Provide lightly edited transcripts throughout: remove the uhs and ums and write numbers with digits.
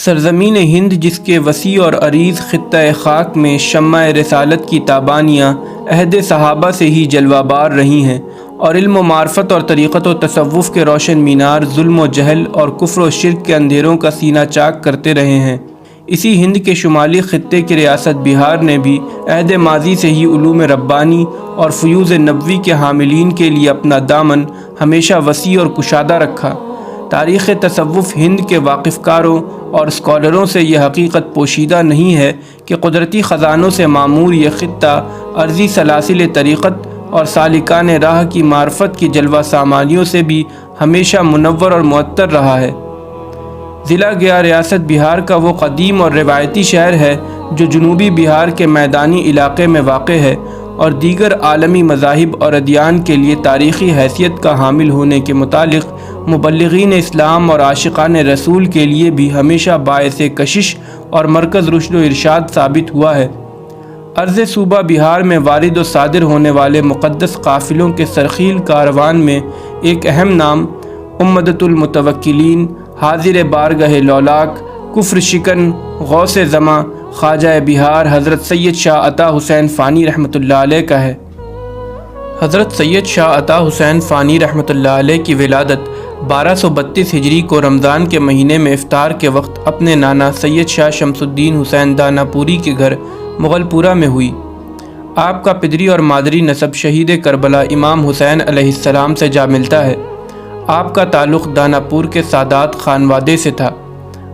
سرزمین ہند جس کے وسیع اور عریض خطہ خاک میں شمع رسالت کی تابانیاں عہد صحابہ سے ہی جلوہ بار رہی ہیں، اور علم و معرفت اور طریقت و تصوف کے روشن مینار ظلم و جہل اور کفر و شرک کے اندھیروں کا سینہ چاک کرتے رہے ہیں، اسی ہند کے شمالی خطے کی ریاست بہار نے بھی عہد ماضی سے ہی علوم ربانی اور فیوز نبوی کے حاملین کے لیے اپنا دامن ہمیشہ وسیع اور کشادہ رکھا۔ تاریخ تصوف ہند کے واقف کاروں اور اسکالروں سے یہ حقیقت پوشیدہ نہیں ہے کہ قدرتی خزانوں سے معمور یہ خطہ عرضی سلاسل طریقت اور سالکان راہ کی معرفت کی جلوہ سامانیوں سے بھی ہمیشہ منور اور معطر رہا ہے۔ ضلع گیا ریاست بہار کا وہ قدیم اور روایتی شہر ہے جو جنوبی بہار کے میدانی علاقے میں واقع ہے اور دیگر عالمی مذاہب اور ادیان کے لیے تاریخی حیثیت کا حامل ہونے کے متعلق مبلغین اسلام اور عاشقان رسول کے لیے بھی ہمیشہ باعث کشش اور مرکز رشد و ارشاد ثابت ہوا ہے۔ عرض صوبہ بہار میں وارد و صادر ہونے والے مقدس قافلوں کے سرخیل کاروان میں ایک اہم نام امدۃ المتوکلین، حاضر بارگاہ لولاک، کفر شکن، غوث زماں، خواجہ بہار حضرت سید شاہ عطا حسین فانی رحمۃ اللہ علیہ کا ہے۔ حضرت سید شاہ عطا حسین فانی رحمۃ اللہ علیہ کی ولادت 1232 ہجری کو رمضان کے مہینے میں افطار کے وقت اپنے نانا سید شاہ شمس الدین حسین دانہ پوری کے گھر مغل پورہ میں ہوئی۔ آپ کا پدری اور مادری نسب شہید کربلا امام حسین علیہ السلام سے جا ملتا ہے۔ آپ کا تعلق دانہ پور کے سادات خانوادے سے تھا۔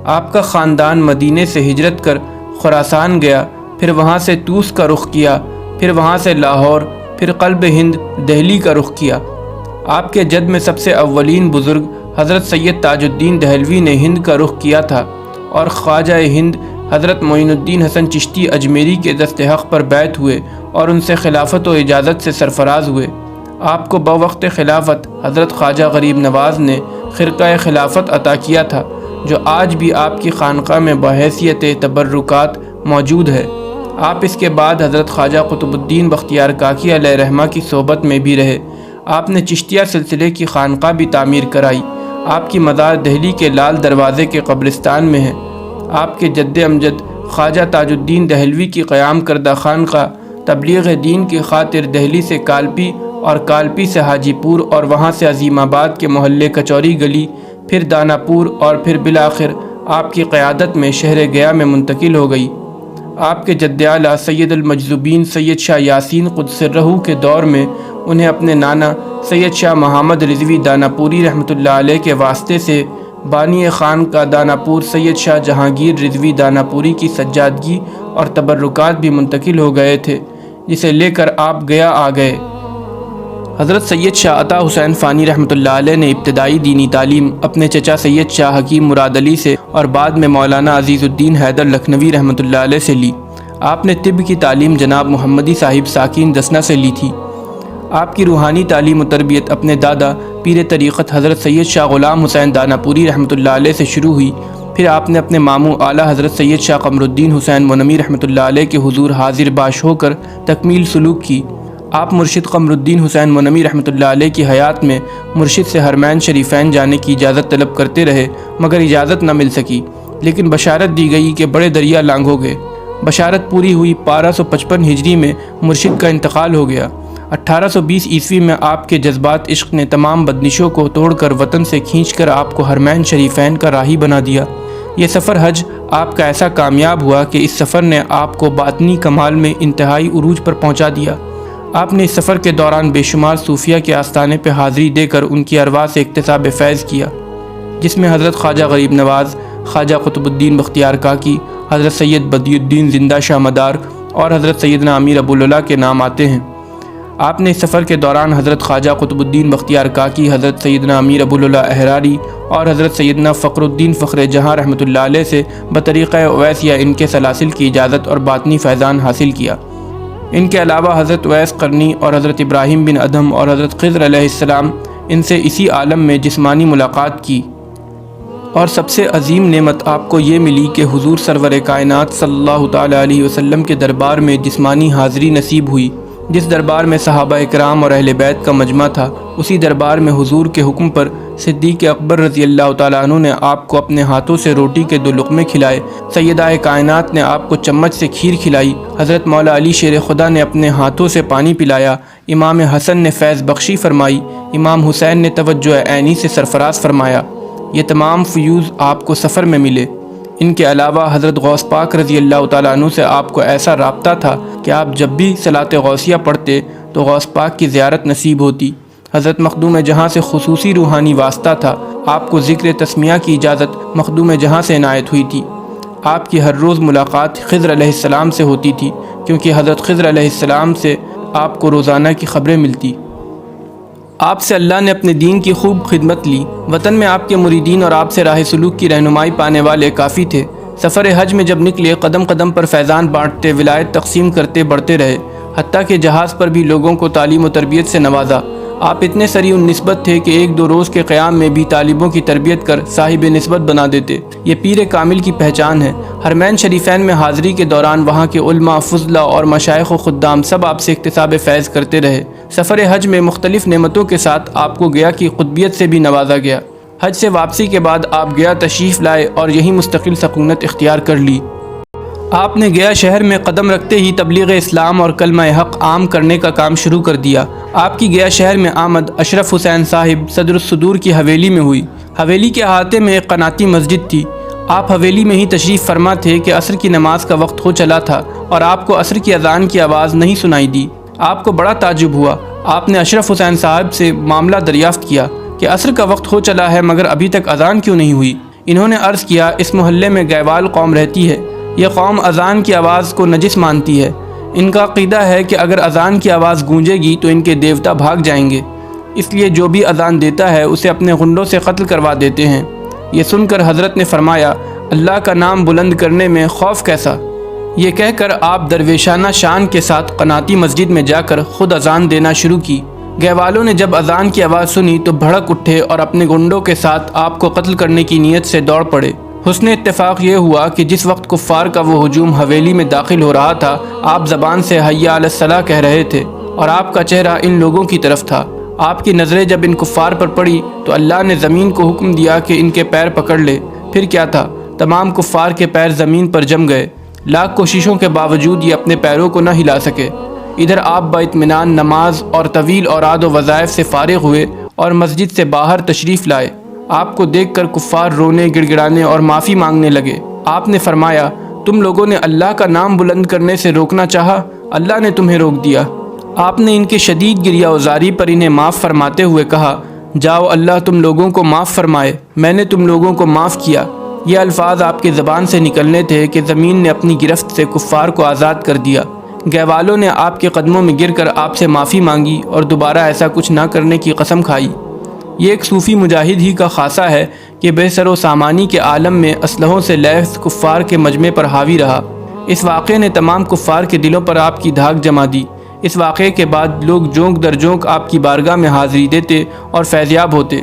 آپ کا خاندان مدینے سے ہجرت کر خراسان گیا، پھر وہاں سے طوس کا رخ کیا، پھر وہاں سے لاہور، پھر قلب ہند دہلی کا رخ کیا۔ آپ کے جد میں سب سے اولین بزرگ حضرت سید تاج الدین دہلوی نے ہند کا رخ کیا تھا اور خواجہ ہند حضرت معین الدین حسن چشتی اجمیری کے دست حق پر بیعت ہوئے اور ان سے خلافت و اجازت سے سرفراز ہوئے۔ آپ کو بوقت خلافت حضرت خواجہ غریب نواز نے خرقہ خلافت عطا کیا تھا، جو آج بھی آپ کی خانقاہ میں بحیثیت تبرکات موجود ہے۔ آپ اس کے بعد حضرت خواجہ قطب الدین بختیار کاکی علیہ رحمہ کی صحبت میں بھی رہے۔ آپ نے چشتیہ سلسلے کی خانقاہ بھی تعمیر کرائی۔ آپ کی مزار دہلی کے لال دروازے کے قبرستان میں ہے۔ آپ کے جد امجد خواجہ تاج الدین دہلوی کی قیام کردہ خانقاہ تبلیغ دین کی خاطر دہلی سے کالپی اور کالپی سے حاجی پور اور وہاں سے عظیم آباد کے محلے کچوری گلی، پھر دانہ پور اور پھر بالآخر آپ کی قیادت میں شہر گیا میں منتقل ہو گئی۔ آپ کے جد اعلیٰ سید المجذوبین سید شاہ یاسین قدس سرہ کے دور میں انہیں اپنے نانا سید شاہ محمد رضوی دانہ پوری رحمۃ اللہ علیہ کے واسطے سے بانی خان کا دانہ پور سید شاہ جہانگیر رضوی دانہ پوری کی سجادگی اور تبرکات بھی منتقل ہو گئے تھے، جسے لے کر آپ گیا آ گئے۔ حضرت سید شاہ عطا حسین فانی رحمۃ اللہ علیہ نے ابتدائی دینی تعلیم اپنے چچا سید شاہ حکیم مراد علی سے اور بعد میں مولانا عزیز الدین حیدر لکھنوی رحمۃ اللہ علیہ سے لی۔ آپ نے طب کی تعلیم جناب محمدی صاحب ساکین دسنا سے لی تھی۔ آپ کی روحانی تعلیم و تربیت اپنے دادا پیر طریقت حضرت سید شاہ غلام حسین دانہ پوری رحمۃ اللہ علیہ سے شروع ہوئی، پھر آپ نے اپنے ماموں اعلیٰ حضرت سید شاہ قمر الدین حسین منمی رحمۃ اللہ علیہ کے حضور حاضر باش ہو کر تکمیل سلوک کی۔ آپ مرشد قمر الدین حسین منمی رحمۃ اللہ علیہ کی حیات میں مرشد سے حرمین شریفین جانے کی اجازت طلب کرتے رہے، مگر اجازت نہ مل سکی، لیکن بشارت دی گئی کہ بڑے دریا لانگھو گے۔ بشارت پوری ہوئی۔ 1255 ہجری میں مرشد کا انتقال ہو گیا۔ 1820 عیسوی میں آپ کے جذبات عشق نے تمام بدنشوں کو توڑ کر وطن سے کھینچ کر آپ کو حرمین شریفین کا راہی بنا دیا۔ یہ سفر حج آپ کا ایسا کامیاب ہوا کہ اس سفر نے آپ کو باطنی کمال میں انتہائی عروج پر پہنچا دیا۔ آپ نے اس سفر کے دوران بے شمار صوفیہ کے آستانے پہ حاضری دے کر ان کی ارواح سے اکتساب فیض کیا، جس میں حضرت خواجہ غریب نواز، خواجہ قطب الدین بختیار کاکی، حضرت سید بدی الدین زندہ شاہ مدار اور حضرت سیدنا امیر ابوالعلا کے نام آتے ہیں۔ آپ نے اس سفر کے دوران حضرت خواجہ قطب الدین بختیار کاکی، حضرت سیدنا امیر ابوالعلا احراری اور حضرت سیدنا فخر الدین فخر جہاں رحمۃ اللہ علیہ سے بطریقہ اویس یا ان کے سلاسل کی اجازت اور باطنی فیضان حاصل کیا۔ ان کے علاوہ حضرت اویس قرنی اور حضرت ابراہیم بن ادھم اور حضرت خضر علیہ السلام ان سے اسی عالم میں جسمانی ملاقات کی، اور سب سے عظیم نعمت آپ کو یہ ملی کہ حضور سرور کائنات صلی اللہ تعالیٰ علیہ وسلم کے دربار میں جسمانی حاضری نصیب ہوئی، جس دربار میں صحابہ اکرام اور اہل بیت کا مجمع تھا، اسی دربار میں حضور کے حکم پر صدیق اکبر رضی اللہ تعالیٰ عنہ نے آپ کو اپنے ہاتھوں سے روٹی کے 2 لقمے کھلائے، سیدہ کائنات نے آپ کو چمچ سے کھیر کھلائی، حضرت مولا علی شیر خدا نے اپنے ہاتھوں سے پانی پلایا، امام حسن نے فیض بخشی فرمائی، امام حسین نے توجہ عینی سے سرفراز فرمایا۔ یہ تمام فیوز آپ کو سفر میں ملے۔ ان کے علاوہ حضرت غوث پاک رضی اللہ تعالیٰ عنہ سے آپ کو ایسا رابطہ تھا کہ آپ جب بھی صلاۃ غوثیہ پڑھتے تو غوث پاک کی زیارت نصیب ہوتی۔ حضرت مخدوم جہاں سے خصوصی روحانی واسطہ تھا، آپ کو ذکر تسمیہ کی اجازت مخدوم جہاں سے عنایت ہوئی تھی۔ آپ کی ہر روز ملاقات خضر علیہ السلام سے ہوتی تھی، کیونکہ حضرت خضر علیہ السلام سے آپ کو روزانہ کی خبریں ملتی۔ آپ سے اللہ نے اپنے دین کی خوب خدمت لی۔ وطن میں آپ کے مریدین اور آپ سے راہ سلوک کی رہنمائی پانے والے کافی تھے۔ سفر حج میں جب نکلے، قدم قدم پر فیضان بانٹتے، ولایت تقسیم کرتے بڑھتے رہے، حتیٰ کہ جہاز پر بھی لوگوں کو تعلیم و تربیت سے نوازا۔ آپ اتنے سری النسبت تھے کہ 1-2 روز کے قیام میں بھی طالبوں کی تربیت کر صاحب نسبت بنا دیتے۔ یہ پیر کامل کی پہچان ہے۔ حرمین شریفین میں حاضری کے دوران وہاں کے علماء، فضلاء اور مشائخ و خدام سب آپ سے اکتساب فیض کرتے رہے۔ سفر حج میں مختلف نعمتوں کے ساتھ آپ کو گیا کی قطبیت سے بھی نوازا گیا۔ حج سے واپسی کے بعد آپ گیا تشریف لائے اور یہی مستقل سکونت اختیار کر لی۔ آپ نے گیا شہر میں قدم رکھتے ہی تبلیغ اسلام اور کلمہ حق عام کرنے کا کام شروع کر دیا۔ آپ کی گیا شہر میں آمد اشرف حسین صاحب صدر الصدور کی حویلی میں ہوئی۔ حویلی کے احاطے میں ایک قناتی مسجد تھی۔ آپ حویلی میں ہی تشریف فرما تھے کہ عصر کی نماز کا وقت ہو چلا تھا اور آپ کو عصر کی اذان کی آواز نہیں سنائی دی۔ آپ کو بڑا تعجب ہوا۔ آپ نے اشرف حسین صاحب سے معاملہ دریافت کیا کہ عصر کا وقت ہو چلا ہے مگر ابھی تک اذان کیوں نہیں ہوئی؟ انہوں نے عرض کیا، اس محلے میں گیوال قوم رہتی ہے۔ یہ قوم اذان کی آواز کو نجس مانتی ہے۔ ان کا عقیدہ ہے کہ اگر اذان کی آواز گونجے گی تو ان کے دیوتا بھاگ جائیں گے، اس لیے جو بھی اذان دیتا ہے اسے اپنے غنڈوں سے قتل کروا دیتے ہیں۔ یہ سن کر حضرت نے فرمایا، اللہ کا نام بلند کرنے میں خوف کیسا؟ یہ کہہ کر آپ درویشانہ شان کے ساتھ قناتی مسجد میں جا کر خود اذان دینا شروع کی۔ گہوالوں نے جب اذان کی آواز سنی تو بھڑک اٹھے اور اپنے گنڈوں کے ساتھ آپ کو قتل کرنے کی نیت سے دوڑ پڑے۔ حسن اتفاق یہ ہوا کہ جس وقت کفار کا وہ ہجوم حویلی میں داخل ہو رہا تھا، آپ زبان سے حی علی الصلاۃ کہہ رہے تھے اور آپ کا چہرہ ان لوگوں کی طرف تھا۔ آپ کی نظریں جب ان کفار پر پڑی تو اللہ نے زمین کو حکم دیا کہ ان کے پیر پکڑ لے۔ پھر کیا تھا، تمام کفار کے پیر زمین پر جم گئے۔ لاکھ کوششوں کے باوجود یہ اپنے پیروں کو نہ ہلا سکے۔ ادھر آپ با اطمینان نماز اور طویل اوراد و وظائف سے فارغ ہوئے اور مسجد سے باہر تشریف لائے۔ آپ کو دیکھ کر کفار رونے، گڑ گڑانے اور معافی مانگنے لگے۔ آپ نے فرمایا، تم لوگوں نے اللہ کا نام بلند کرنے سے روکنا چاہا، اللہ نے تمہیں روک دیا۔ آپ نے ان کے شدید گریہ وزاری پر انہیں معاف فرماتے ہوئے کہا، جاؤ اللہ تم لوگوں کو معاف فرمائے، میں نے تم لوگوں کو معاف کیا۔ یہ الفاظ آپ کی زبان سے نکلنے تھے کہ زمین نے اپنی گرفت سے کفار کو آزاد کر دیا۔ گہوالوں نے آپ کے قدموں میں گر کر آپ سے معافی مانگی اور دوبارہ ایسا کچھ نہ کرنے کی قسم کھائی۔ یہ ایک صوفی مجاہد ہی کا خاصہ ہے کہ بے سر و سامانی کے عالم میں اسلحوں سے لیس کفار کے مجمع پر حاوی رہا۔ اس واقعے نے تمام کفار کے دلوں پر آپ کی دھاک جما دی۔ اس واقعے کے بعد لوگ جونک در جونک آپ کی بارگاہ میں حاضری دیتے اور فیضیاب ہوتے۔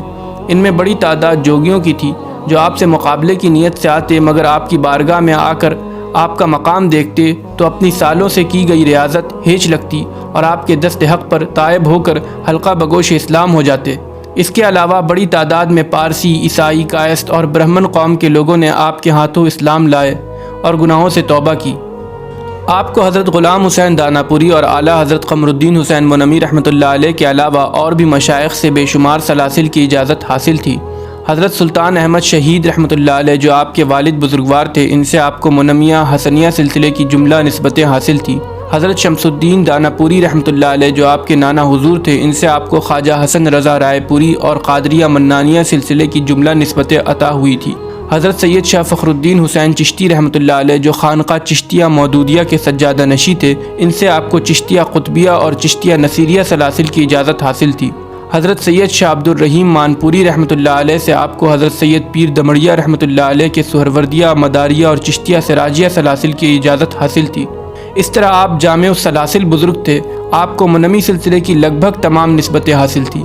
ان میں بڑی تعداد جوگیوں کی تھی جو آپ سے مقابلے کی نیت سے آتے، مگر آپ کی بارگاہ میں آ کر آپ کا مقام دیکھتے تو اپنی سالوں سے کی گئی ریاضت ہیچ لگتی اور آپ کے دست حق پر تائب ہو کر حلقہ بگوش اسلام ہو جاتے۔ اس کے علاوہ بڑی تعداد میں پارسی، عیسائی، کائست اور برہمن قوم کے لوگوں نے آپ کے ہاتھوں اسلام لائے اور گناہوں سے توبہ کی۔ آپ کو حضرت غلام حسین داناپوری اور اعلیٰ حضرت قمر الدین حسین منمی رحمۃ اللہ علیہ کے علاوہ اور بھی مشائخ سے بے شمار سلاسل کی اجازت حاصل تھی۔ حضرت سلطان احمد شہید رحمۃ اللہ علیہ جو آپ کے والد بزرگوار تھے، ان سے آپ کو منمیہ حسنیہ سلسلے کی جملہ نسبتیں حاصل تھیں۔ حضرت شمس الدین داناپوری رحمۃ اللہ علیہ جو آپ کے نانا حضور تھے، ان سے آپ کو خواجہ حسن رضا رائے پوری اور قادریہ منانیہ سلسلے کی جملہ نسبتیں عطا ہوئی تھی۔ حضرت سید شاہ فخر الدین حسین چشتی رحمۃ اللہ علیہ جو خانقاہ چشتیہ مودودیہ کے سجادہ نشی تھے، ان سے آپ کو چشتیہ قطبیہ اور چشتیہ نصیریہ سلاسل کی اجازت حاصل تھی۔ حضرت سید شاہ عبد الرحیم مانپوری رحمۃ اللہ علیہ سے آپ کو حضرت سید پیر دمڑیہ رحمۃ اللہ علیہ کے سہروردیہ، مداریہ اور چشتیہ سراجیہ سلاسل کی اجازت حاصل تھی۔ اس طرح آپ جامع السلاسل بزرگ تھے۔ آپ کو منمی سلسلے کی لگ بھگ تمام نسبتیں حاصل تھی۔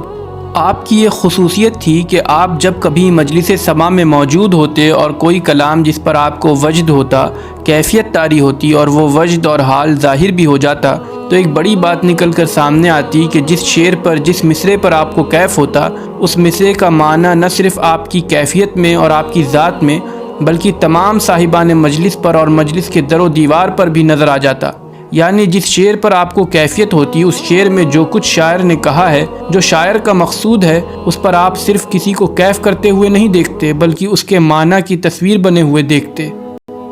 آپ کی یہ خصوصیت تھی کہ آپ جب کبھی مجلس سما میں موجود ہوتے اور کوئی کلام جس پر آپ کو وجد ہوتا، کیفیت طاری ہوتی اور وہ وجد اور حال ظاہر بھی ہو جاتا، تو ایک بڑی بات نکل کر سامنے آتی کہ جس شعر پر، جس مصرے پر آپ کو کیف ہوتا، اس مصرے کا معنی نہ صرف آپ کی کیفیت میں اور آپ کی ذات میں بلکہ تمام صاحبان مجلس پر اور مجلس کے در و دیوار پر بھی نظر آ جاتا۔ یعنی جس شعر پر آپ کو کیفیت ہوتی، اس شعر میں جو کچھ شاعر نے کہا ہے، جو شاعر کا مقصود ہے، اس پر آپ صرف کسی کو کیف کرتے ہوئے نہیں دیکھتے بلکہ اس کے معنی کی تصویر بنے ہوئے دیکھتے۔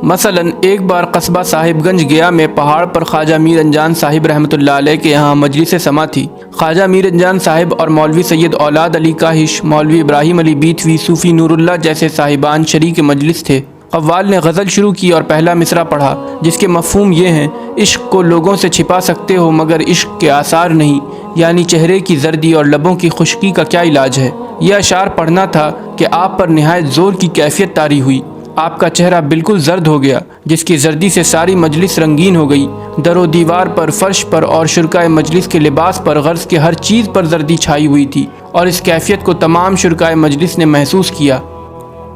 مثلا ایک بار قصبہ صاحب گنج گیا میں پہاڑ پر خواجہ میر انجان صاحب رحمۃ اللہ علیہ کے یہاں مجلس سما تھی۔ خواجہ میر انجان صاحب اور مولوی سید اولاد علی کاہش، مولوی ابراہیم علی بیتوی، صوفی نور اللہ جیسے صاحبان شریک مجلس تھے۔ قوال نے غزل شروع کی اور پہلا مصرع پڑھا، جس کے مفہوم یہ ہیں: عشق کو لوگوں سے چھپا سکتے ہو مگر عشق کے آثار نہیں، یعنی چہرے کی زردی اور لبوں کی خشکی کا کیا علاج ہے۔ یہ اشعار پڑھنا تھا کہ آپ پر نہایت زور کی کیفیت طاری ہوئی۔ آپ کا چہرہ بالکل زرد ہو گیا، جس کی زردی سے ساری مجلس رنگین ہو گئی۔ در و دیوار پر، فرش پر اور شرکائے مجلس کے لباس پر، غرض کے ہر چیز پر زردی چھائی ہوئی تھی، اور اس کیفیت کو تمام شرکائے مجلس نے محسوس کیا۔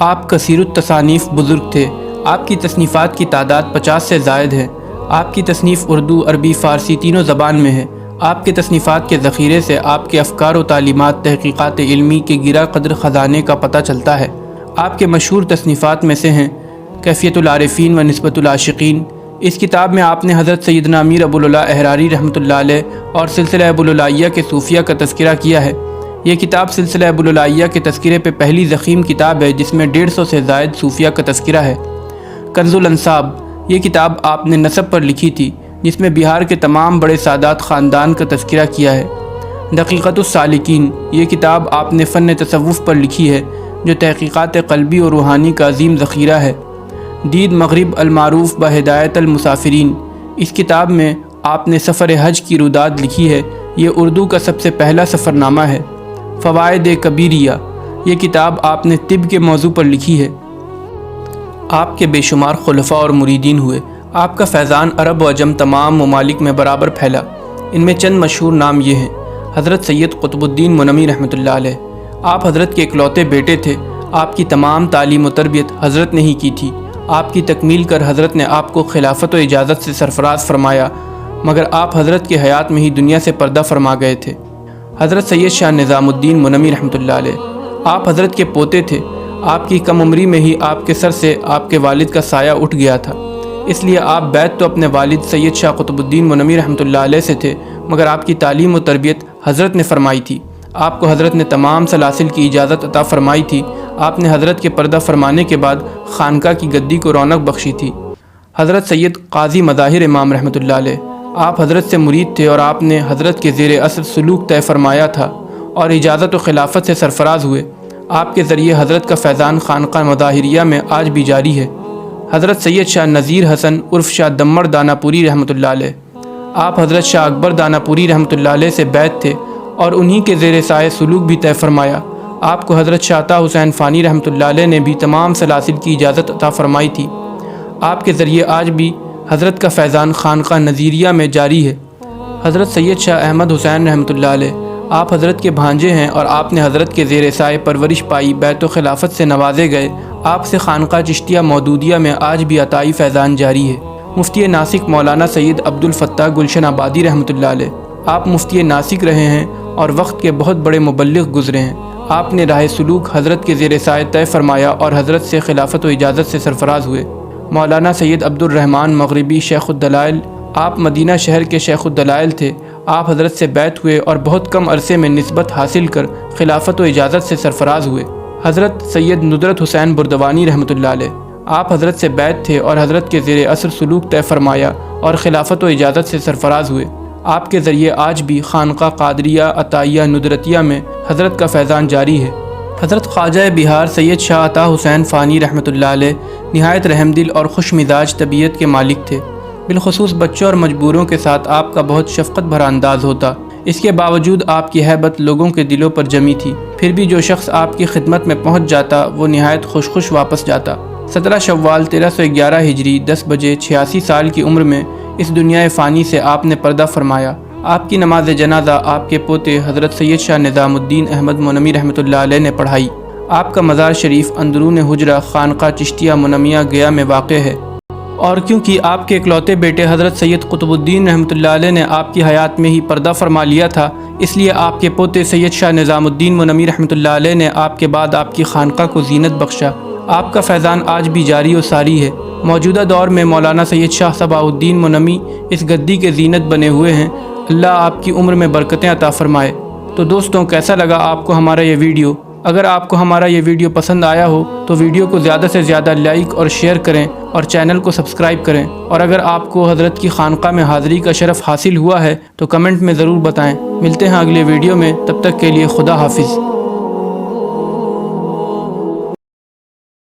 آپ کثیر التصانیف بزرگ تھے۔ آپ کی تصنیفات کی تعداد 50 سے زائد ہے۔ آپ کی تصنیف اردو، عربی، فارسی تینوں زبان میں ہے۔ آپ کے تصنیفات کے ذخیرے سے آپ کے افکار و تعلیمات، تحقیقات علمی کے گرا قدر خزانے کا پتہ چلتا ہے۔ آپ کے مشہور تصنیفات میں سے ہیں کیفیت العارفین و نسبت العاشقین۔ اس کتاب میں آپ نے حضرت سیدنا امیر ابو العلا احراری رحمۃ اللہ علیہ اور سلسلہ ابو العلائیہ کے صوفیہ کا تذکرہ کیا ہے۔ یہ کتاب سلسلہ ابو العلائیہ کے تذکرے پہ پہلی ضخیم کتاب ہے، جس میں 150 سے زائد صوفیہ کا تذکرہ ہے۔ کنز الانساب، یہ کتاب آپ نے نسب پر لکھی تھی، جس میں بہار کے تمام بڑے سادات خاندان کا تذکرہ کیا ہے۔ دقیقۃ السالکین، یہ کتاب آپ نے فن تصوف پر لکھی ہے، جو تحقیقات قلبی اور روحانی کا عظیم ذخیرہ ہے۔ دید مغرب المعروف بہدایت المسافرین، اس کتاب میں آپ نے سفر حج کی روداد لکھی ہے۔ یہ اردو کا سب سے پہلا سفر نامہ ہے۔ فوائد کبیریہ، یہ کتاب آپ نے طب کے موضوع پر لکھی ہے۔ آپ کے بے شمار خلفاء اور مریدین ہوئے۔ آپ کا فیضان عرب و عجم تمام ممالک میں برابر پھیلا۔ ان میں چند مشہور نام یہ ہیں: حضرت سید قطب الدین منمی رحمۃ اللہ علیہ، آپ حضرت کے اکلوتے بیٹے تھے۔ آپ کی تمام تعلیم و تربیت حضرت نے ہی کی تھی۔ آپ کی تکمیل کر حضرت نے آپ کو خلافت و اجازت سے سرفراز فرمایا، مگر آپ حضرت کے حیات میں ہی دنیا سے پردہ فرما گئے تھے۔ حضرت سید شاہ نظام الدین منمی رحمۃ اللہ علیہ، آپ حضرت کے پوتے تھے۔ آپ کی کم عمری میں ہی آپ کے سر سے آپ کے والد کا سایہ اٹھ گیا تھا، اس لیے آپ بیعت تو اپنے والد سید شاہ قطب الدین منمی رحمۃ اللہ علیہ سے تھے، مگر آپ کی تعلیم و تربیت حضرت نے فرمائی تھی۔ آپ کو حضرت نے تمام سلاسل کی اجازت عطا فرمائی تھی۔ آپ نے حضرت کے پردہ فرمانے کے بعد خانقاہ کی گدی کو رونق بخشی تھی۔ حضرت سید قاضی مظاہر امام رحمۃ اللہ علیہ، آپ حضرت سے مرید تھے اور آپ نے حضرت کے زیر اثر سلوک طے فرمایا تھا اور اجازت و خلافت سے سرفراز ہوئے۔ آپ کے ذریعے حضرت کا فیضان خانقاہ مظاہریہ میں آج بھی جاری ہے۔ حضرت سید شاہ نذیر حسن عرف شاہ دمڑ دانہ پوری رحمۃ اللہ علیہ، آپ حضرت شاہ اکبر دانہ پوری رحمۃ اللہ علیہ سے بیعت تھے اور انہی کے زیر سائے سلوک بھی طے فرمایا۔ آپ کو حضرت شاہ عطا حسین فانی رحمۃ اللہ علیہ نے بھی تمام سلاسل کی اجازت عطا فرمائی تھی۔ آپ کے ذریعے آج بھی حضرت کا فیضان خانقاہ نذیریہ میں جاری ہے۔ حضرت سید شاہ احمد حسین رحمۃ اللہ علیہ، آپ حضرت کے بھانجے ہیں اور آپ نے حضرت کے زیر سائے پرورش پائی، بیعت و خلافت سے نوازے گئے۔ آپ سے خانقاہ چشتیہ مودودیہ میں آج بھی عطائی فیضان جاری ہے۔ مفتی ناسک مولانا سید عبد الفتاح گلشن آبادی رحمۃ اللہ علیہ، آپ مفتی ناسک رہے ہیں اور وقت کے بہت بڑے مبلغ گزرے ہیں۔ آپ نے راہ سلوک حضرت کے زیر سائے طے فرمایا اور حضرت سے خلافت و اجازت سے سرفراز ہوئے۔ مولانا سید عبد الرحمن مغربی شیخ الدلائل، آپ مدینہ شہر کے شیخ الدلائل تھے۔ آپ حضرت سے بیعت ہوئے اور بہت کم عرصے میں نسبت حاصل کر خلافت و اجازت سے سرفراز ہوئے۔ حضرت سید ندرت حسین بردوانی رحمۃ اللہ علیہ، آپ حضرت سے بیعت تھے اور حضرت کے زیر اثر سلوک طے فرمایا اور خلافت و اجازت سے سرفراز ہوئے۔ آپ کے ذریعے آج بھی خانقاہ قادریہ عطائیہ ندرتیہ میں حضرت کا فیضان جاری ہے۔ حضرت خواجہ بہار سید شاہ عطا حسین فانی رحمۃ اللہ علیہ نہایت رحم دل اور خوش مزاج طبیعت کے مالک تھے۔ بالخصوص بچوں اور مجبوروں کے ساتھ آپ کا بہت شفقت بھرا انداز ہوتا۔ اس کے باوجود آپ کی ہیبت لوگوں کے دلوں پر جمی تھی۔ پھر بھی جو شخص آپ کی خدمت میں پہنچ جاتا وہ نہایت خوش واپس جاتا۔ 17 شوال 1311 ہجری 10 بجے 86 سال کی عمر میں اس دنیا فانی سے آپ نے پردہ فرمایا۔ آپ کی نماز جنازہ آپ کے پوتے حضرت سید شاہ نظام الدین احمد منمی رحمۃ اللہ علیہ نے پڑھائی۔ آپ کا مزار شریف اندرون حجرہ خانقاہ چشتیہ منمیہ گیا میں واقع ہے، اور کیونکہ آپ کے اکلوتے بیٹے حضرت سید قطب الدین رحمۃ اللہ علیہ نے آپ کی حیات میں ہی پردہ فرما لیا تھا، اس لیے آپ کے پوتے سید شاہ نظام الدین منمی رحمۃ اللہ علیہ نے آپ کے بعد آپ کی خانقاہ کو زینت بخشا۔ آپ کا فیضان آج بھی جاری و ساری ہے۔ موجودہ دور میں مولانا سید شاہ صباح الدین منمی اس گدی کے زینت بنے ہوئے ہیں۔ اللہ آپ کی عمر میں برکتیں عطا فرمائے۔ تو دوستوں، کیسا لگا آپ کو ہمارا یہ ویڈیو؟ اگر آپ کو ہمارا یہ ویڈیو پسند آیا ہو تو ویڈیو کو زیادہ سے زیادہ لائک اور شیئر کریں اور چینل کو سبسکرائب کریں، اور اگر آپ کو حضرت کی خانقاہ میں حاضری کا شرف حاصل ہوا ہے تو کمنٹ میں ضرور بتائیں۔ ملتے ہیں اگلے ویڈیو میں، تب تک کے لیے خدا حافظ۔